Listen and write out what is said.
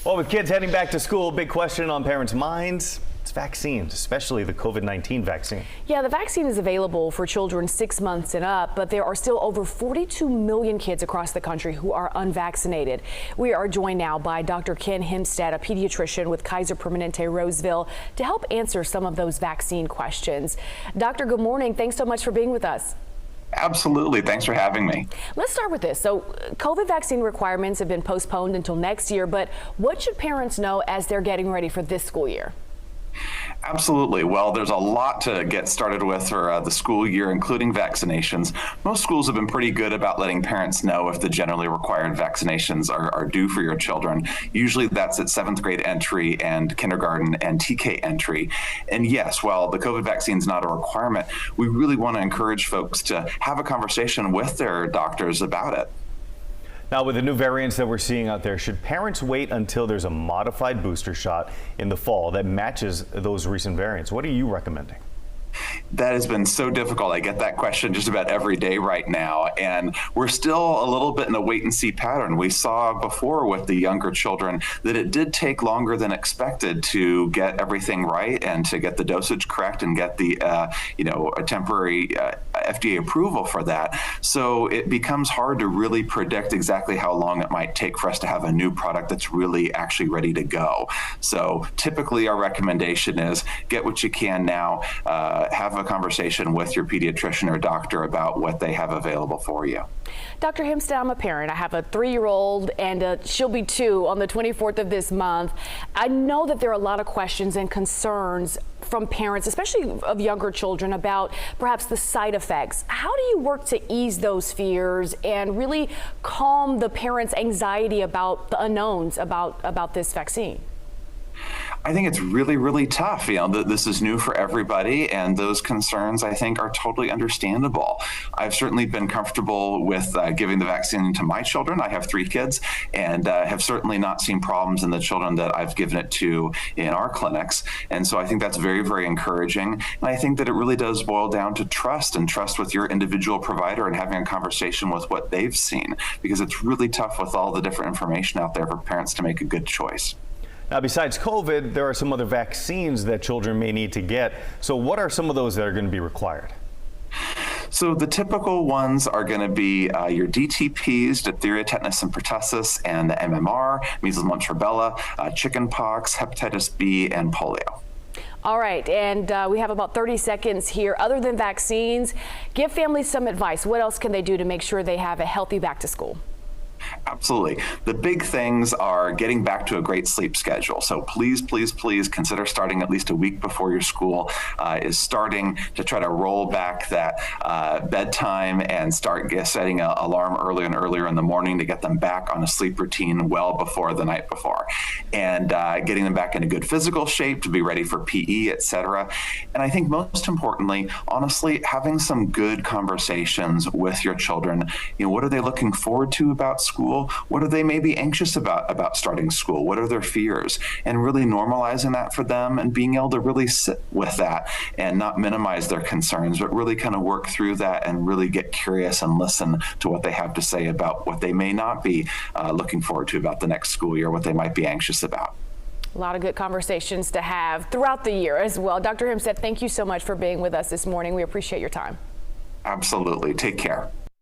Well, with kids heading back to school, big question on parents' minds. It's vaccines, especially the COVID-19 vaccine. Yeah, the vaccine is available for children 6 months and up, but there are still over 42 million kids across the country who are unvaccinated. We are joined now by Dr. Ken Hemstead, a pediatrician with Kaiser Permanente Roseville, to help answer some of those vaccine questions. Doctor, good morning. Thanks so much for being with us. Absolutely. Thanks for having me. Let's start with this. So COVID vaccine requirements have been postponed until next year, but what should parents know as they're getting ready for this school year? Absolutely. Well, there's a lot to get started with for the school year, including vaccinations. Most schools have been pretty good about letting parents know if the generally required vaccinations are due for your children. Usually that's at 7th grade entry and kindergarten and TK entry. And yes, while the COVID vaccine is not a requirement, we really want to encourage folks to have a conversation with their doctors about it. Now, with the new variants that we're seeing out there, should parents wait until there's a modified booster shot in the fall that matches those recent variants? What are you recommending? That has been so difficult. I get that question just about every day right now, and we're still a little bit in a wait and see pattern. We saw before with the younger children that it did take longer than expected to get everything right and to get the dosage correct and get the a temporary FDA approval for that. So it becomes hard to really predict exactly how long it might take for us to have a new product that's really actually ready to go. So typically our recommendation is get what you can now. Have a conversation with your pediatrician or doctor about what they have available for you. Dr. Hemstead, I'm a parent. I have a 3-year-old and she'll be 2 on the 24th of this month. I know that there are a lot of questions and concerns from parents, especially of younger children, about perhaps the side effects. How do you work to ease those fears and really calm the parents' anxiety about the unknowns about this vaccine? I think it's really, really tough. This is new for everybody, and those concerns, I think, are totally understandable. I've certainly been comfortable with giving the vaccine to my children. I have 3 kids, and have certainly not seen problems in the children that I've given it to in our clinics. And so I think that's very, very encouraging. And I think that it really does boil down to trust with your individual provider and having a conversation with what they've seen, because it's really tough with all the different information out there for parents to make a good choice. Now, besides COVID, there are some other vaccines that children may need to get. So what are some of those that are going to be required? So the typical ones are going to be your DTPs, diphtheria, tetanus, and pertussis, and the MMR, measles, mumps, rubella, chickenpox, hepatitis B, and polio. All right, and we have about 30 seconds here. Other than vaccines, give families some advice. What else can they do to make sure they have a healthy back to school? Absolutely. The big things are getting back to a great sleep schedule. So please, please, please consider starting at least a week before your school is starting to try to roll back that bedtime and start setting an alarm earlier and earlier in the morning to get them back on a sleep routine well before the night before. And getting them back in a good physical shape to be ready for PE, etc. And I think most importantly, honestly, having some good conversations with your children. What are they looking forward to about school? What are they maybe anxious about starting school? What are their fears? And really normalizing that for them and being able to really sit with that and not minimize their concerns, but really kind of work through that and really get curious and listen to what they have to say about what they may not be looking forward to about the next school year, what they might be anxious about. A lot of good conversations to have throughout the year as well. Dr. Hemstead, thank you so much for being with us this morning. We appreciate your time. Absolutely. Take care.